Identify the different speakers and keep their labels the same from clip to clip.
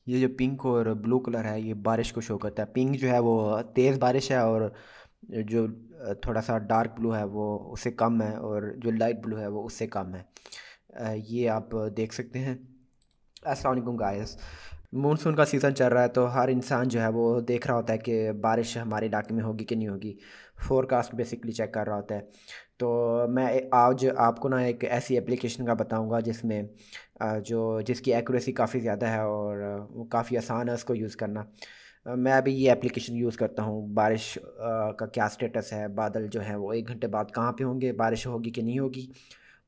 Speaker 1: ये जो पिंक और ब्लू कलर है ये बारिश को शो करता है। पिंक जो है वो तेज़ बारिश है, और जो थोड़ा सा डार्क ब्लू है वो उससे कम है, और जो लाइट ब्लू है वो उससे कम है। ये आप देख सकते हैं। अस्सलाम वालेकुम गाइस। मानसून का सीज़न चल रहा है तो हर इंसान जो है वो देख रहा होता है कि बारिश हमारे इलाके में होगी कि नहीं होगी। फोरकास्ट बेसिकली चेक कर रहा होता है। तो मैं आज आपको ना एक ऐसी एप्लीकेशन का बताऊंगा जिसमें जो जिसकी एक्यूरेसी काफ़ी ज़्यादा है, और वो काफ़ी आसान है उसको यूज़ करना। मैं अभी ये एप्लीकेशन यूज़ करता हूँ। बारिश का क्या स्टेटस है, बादल जो हैं वो 1 घंटे बाद कहाँ पे होंगे, बारिश होगी कि नहीं होगी।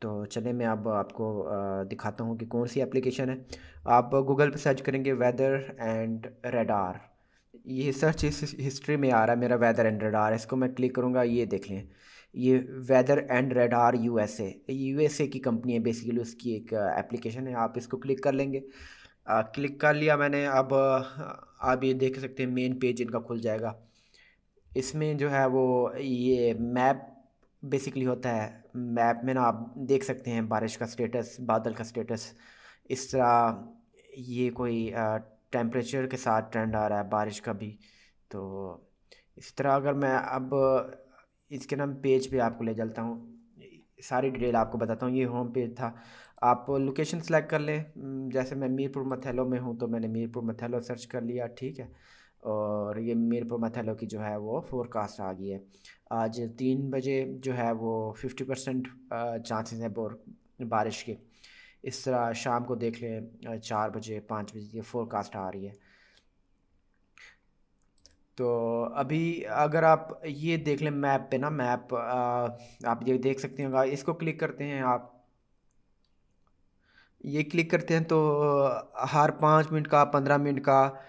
Speaker 1: तो चलिए मैं अब आपको दिखाता हूँ कि कौन सी एप्लीकेशन है। आप गूगल पे सर्च करेंगे वेदर एंड रडार। ये सर्च हिस्ट्री में आ रहा है मेरा, वेदर एंड रडार। इसको मैं क्लिक करूँगा, ये देख लें। ये weather and radar USA, USA की कंपनी है बेसिकली, उसकी एक एप्लीकेशन है। आप इसको क्लिक कर लेंगे। क्लिक कर लिया मैंने। अब आप ये देख सकते हैं मेन पेज इनका खुल जाएगा। इसमें जो है वो ये मैप बेसिकली होता है। मैप में ना आप देख सकते हैं बारिश का स्टेटस, बादल का स्टेटस। इस तरह ये कोई टेम्परेचर के साथ ट्रेंड आ रहा है बारिश का भी। तो इस तरह अगर मैं अब इसके नाम पेज पे आपको ले चलता हूँ, सारी डिटेल आपको बताता हूँ। ये होम पेज था। आप लोकेशन सेलेक्ट कर लें। जैसे मैं मीरपुर मथैलो में हूँ तो मैंने मीरपुर मथैलो सर्च कर लिया, ठीक है। और ये मीरपुर मथैलो की जो है वो फोरकास्ट आ गई है। आज 3 बजे जो है वो 50% चांसेस है बारिश के। इस तरह शाम को देख लें, 4 बजे 5 बजे ये फोरकास्ट आ रही है। तो अभी अगर आप ये देख लें मैप पे ना, मैप आप ये देख सकते हैं। अगर इसको क्लिक करते हैं आप, ये क्लिक करते हैं तो हर 5 मिनट का, 15 मिनट का,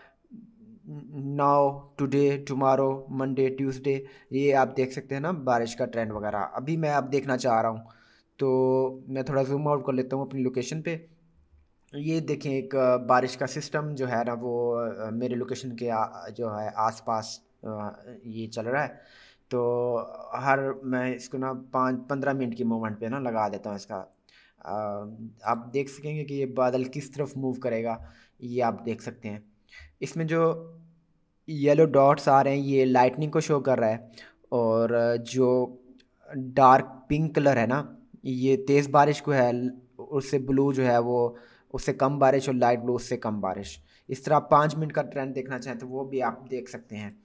Speaker 1: now, today, tomorrow, Monday, Tuesday, ये आप देख सकते हैं ना बारिश का ट्रेंड वगैरह। अभी मैं आप देखना चाह रहा हूँ तो मैं थोड़ा जूम आउट कर लेता हूँ अपनी लोकेशन पे। ये देखें एक बारिश का सिस्टम जो है ना वो मेरे लोकेशन के जो है आसपास ये चल रहा है। तो हर मैं इसको ना 5-15 मिनट की मूवमेंट पे ना लगा देता हूँ इसका। आप देख सकेंगे कि ये बादल किस तरफ मूव करेगा, ये आप देख सकते हैं। इसमें जो येलो डॉट्स आ रहे हैं ये लाइटनिंग को शो कर रहा है, और जो डार्क पिंक कलर है ना ये तेज़ बारिश को है। उससे ब्लू जो है वो उससे कम बारिश, और लाइट ब्लू उससे कम बारिश। इस तरह आप 5 मिनट का ट्रेंड देखना चाहें तो वो भी आप देख सकते हैं।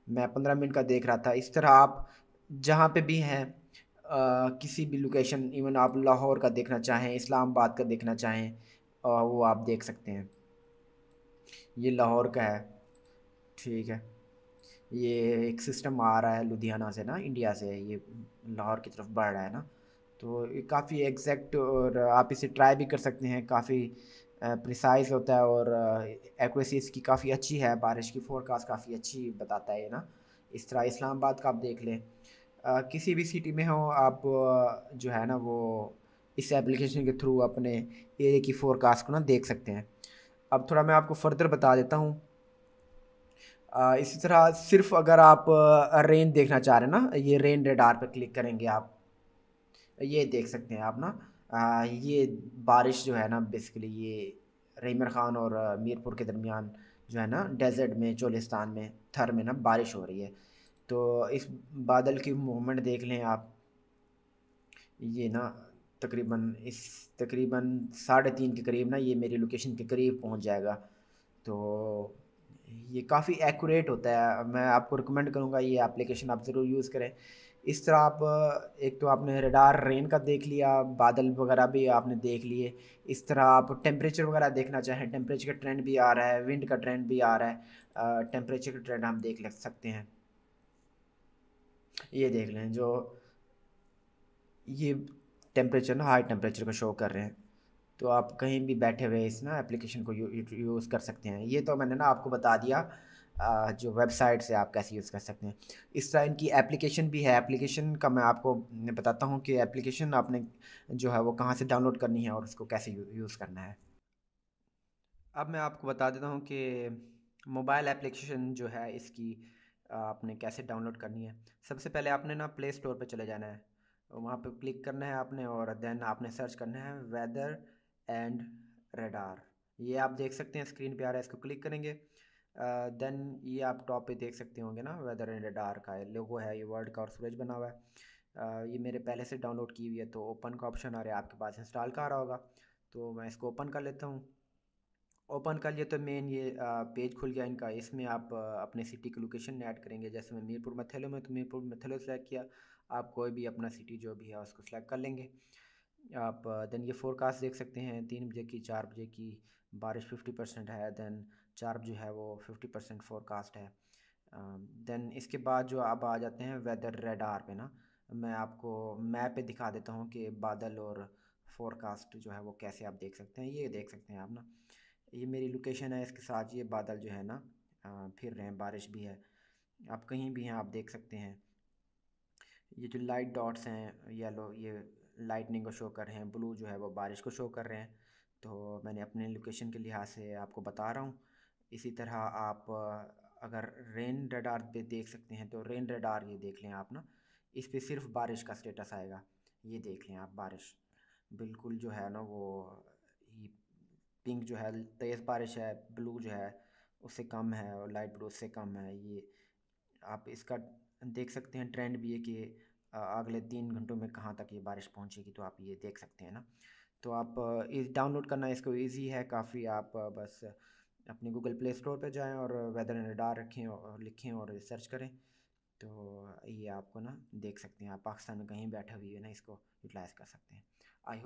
Speaker 1: मैं 15 मिनट का देख रहा था। इस तरह आप जहाँ पे भी हैं, किसी भी लोकेशन, इवन आप लाहौर का देखना चाहें, इस्लामाबाद का देखना चाहें, वो आप देख सकते हैं। ये लाहौर का है, ठीक है। ये एक सिस्टम आ रहा है लुधियाना से ना, इंडिया से, ये लाहौर की तरफ बढ़ रहा है ना। तो ये काफ़ी एग्जैक्ट, और आप इसे ट्राई भी कर सकते हैं। काफ़ी प्रिसाइज होता है, और एक्यूरेसी इसकी काफ़ी अच्छी है। बारिश की फोरकास्ट काफ़ी अच्छी बताता है ये ना। इस तरह इस्लामाबाद का आप देख लें। किसी भी सिटी में हो आप, जो है ना वो इस एप्लीकेशन के थ्रू अपने एरिया की फोरकास्ट को ना देख सकते हैं। अब थोड़ा मैं आपको फर्दर बता देता हूँ। इसी तरह सिर्फ अगर आप रेन देखना चाह रहे हैं ना, ये रेन रेडार पर क्लिक करेंगे आप, ये देख सकते हैं आप ना। ये बारिश जो है ना बेसिकली ये रहीमर ख़ान और मीरपुर के दरमियान जो है ना डेजर्ट में, चोलिस्तान में, थर में ना बारिश हो रही है। तो इस बादल की मूवमेंट देख लें आप। ये ना तकरीबन 3:30 के करीब ना ये मेरी लोकेशन के करीब पहुंच जाएगा। तो ये काफ़ी एक्यूरेट होता है। मैं आपको रिकमेंड करूँगा ये एप्लीकेशन आप ज़रूर यूज़ करें। इस तरह आप एक तो आपने रडार रेन का देख लिया, बादल वगैरह भी आपने देख लिए। इस तरह आप टेम्परेचर वगैरह देखना चाहें, टेम्परेचर का ट्रेंड भी आ रहा है, विंड का ट्रेंड भी आ रहा है। टेम्परेचर का ट्रेंड हम देख सकते हैं। ये देख लें जो ये टेम्परेचर ना हाई टेम्परेचर को शो कर रहे हैं। तो आप कहीं भी बैठे हुए इस ना एप्लीकेशन को यूज़ कर सकते हैं। ये तो मैंने ना आपको बता दिया जो वेबसाइट से आप कैसे यूज़ कर सकते हैं। इस तरह इनकी एप्लीकेशन भी है। एप्लीकेशन का मैं आपको बताता हूँ कि एप्लीकेशन आपने जो है वो कहाँ से डाउनलोड करनी है और उसको कैसे यूज़ करना है। अब मैं आपको बता देता हूँ कि मोबाइल एप्लीकेशन जो है इसकी आपने कैसे डाउनलोड करनी है। सबसे पहले आपने ना प्ले स्टोर पे चले जाना है, वहाँ पे क्लिक करना है आपने, और देन आपने सर्च करना है वेदर एंड रडार। ये आप देख सकते हैं स्क्रीन पे आ रहा है, इसको क्लिक करेंगे। देन ये आप टॉप पे देख सकते होंगे ना, वेदर इन रडार का लोगो है, ये वर्ल्ड का और सूरज बना हुआ है। ये मेरे पहले से डाउनलोड की हुई है, तो ओपन का ऑप्शन आ रहा है, आपके पास इंस्टॉल का आ रहा होगा। तो मैं इसको ओपन कर लेता हूँ। ओपन कर लिए तो मेन ये पेज खुल गया इनका। इसमें आप अपने सिटी की लोकेशन ऐड करेंगे। जैसे मैं मीरपुर मथेलो में, तो मीरपुर मथेलो सेलेक्ट किया। आप कोई भी अपना सिटी जो भी है उसको सेलेक्ट कर लेंगे। आप देन ये फोरकास्ट देख सकते हैं, 3 बजे की, 4 बजे की बारिश 50% है। देन 4 जो है वो 50% फोरकास्ट है। देन इसके बाद जो आप आ जाते हैं वेदर रेडार पे ना, मैं आपको मैप पे दिखा देता हूँ कि बादल और फोरकास्ट जो है वो कैसे आप देख सकते हैं। ये देख सकते हैं आप ना, ये मेरी लोकेशन है, इसके साथ ये बादल जो है ना फिर रहे हैं, बारिश भी है। आप कहीं भी हैं आप देख सकते हैं। ये जो लाइट डॉट्स हैं येलो, ये लाइटनिंग को शो कर रहे हैं, ब्लू जो है वो बारिश को शो कर रहे हैं। तो मैंने अपने लोकेशन के लिहाज से आपको बता रहा हूँ। इसी तरह आप अगर रेन रडार पे देख सकते हैं, तो रेन रडार ये देख लें आप ना, इस पे सिर्फ बारिश का स्टेटस आएगा। ये देख लें आप, बारिश बिल्कुल जो है ना वो, ये पिंक जो है तेज़ बारिश है, ब्लू जो है उससे कम है, और लाइट ब्लू उससे कम है। ये आप इसका देख सकते हैं ट्रेंड भी है कि अगले 3 घंटों में कहाँ तक ये बारिश पहुँचेगी, तो आप ये देख सकते हैं ना। तो आप इस डाउनलोड करना इसको इजी है काफ़ी। आप बस अपने गूगल प्ले स्टोर पे जाएं और वेदर एंड रडार रखें और लिखें और सर्च करें, तो ये आपको ना देख सकते हैं। आप पाकिस्तान में कहीं बैठे हुए ना इसको यूटिलाइज़ कर सकते हैं।